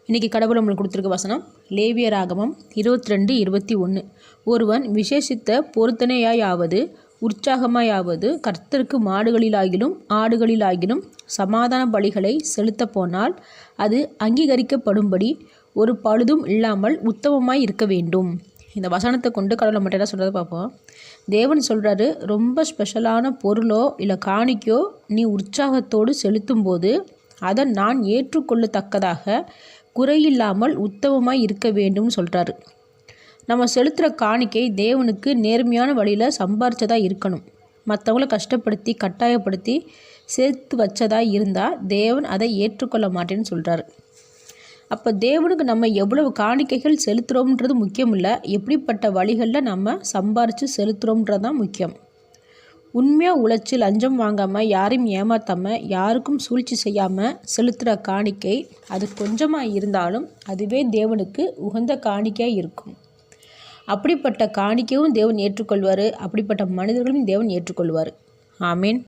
இன்றைக்கி கடவுள் நம்மளுக்கு கொடுத்துருக்க வசனம் லேவியராகமம் 22:21. ஒருவன் விசேஷித்த பொருத்தனையாயாவது உற்சாகமாயாவது கர்த்தருக்கு மாடுகளிலாகிலும் ஆடுகளிலாகிலும் சமாதான பலிகளை செலுத்த போனால் அது அங்கீகரிக்கப்படும்படி ஒரு பழுதும் இல்லாமல் உத்தமமாய் இருக்க வேண்டும். இந்த வசனத்தை கொண்டு கடவுளை மட்டும் என்ன சொல்கிறத பார்ப்போம். தேவன் சொல்கிறாரு, ரொம்ப ஸ்பெஷலான பொருளோ இல்லை காணிக்கோ நீ உற்சாகத்தோடு செலுத்தும் போது அதை நான் ஏற்றுக்கொள்ளத்தக்கதாக குறையில்லாமல் உத்தமமாய் இருக்க வேண்டும்னு சொல்கிறாரு. நம்ம செலுத்துகிற காணிக்கை தேவனுக்கு நேர்மையான வழியில் சம்பாரிச்சதா இருக்கணும். மற்றவங்கள கஷ்டப்படுத்தி கட்டாயப்படுத்தி சேர்த்து வச்சதா இருந்தால் தேவன் அதை ஏற்றுக்கொள்ள மாட்டேன்னு சொல்கிறாரு. அப்போ தேவனுக்கு நம்ம எவ்வளவு காணிக்கைகள் செலுத்துகிறோம்ன்றது முக்கியம் இல்லை, எப்படிப்பட்ட வழிகளில் நம்ம சம்பாரித்து செலுத்துகிறோம்ன்றது தான் முக்கியம். உண்மையாக உழைச்சி லஞ்சம் வாங்காமல் யாரையும் ஏமாற்றாமல் யாருக்கும் சூழ்ச்சி செய்யாமல் செலுத்துகிற காணிக்கை அது கொஞ்சமாக இருந்தாலும் அதுவே தேவனுக்கு உகந்த காணிக்கையாக இருக்கும். அப்படிப்பட்ட காணிக்கையும் தேவன் ஏற்றுக்கொள்வார், அப்படிப்பட்ட மனிதர்களும் தேவன் ஏற்றுக்கொள்வார். ஆமேன்.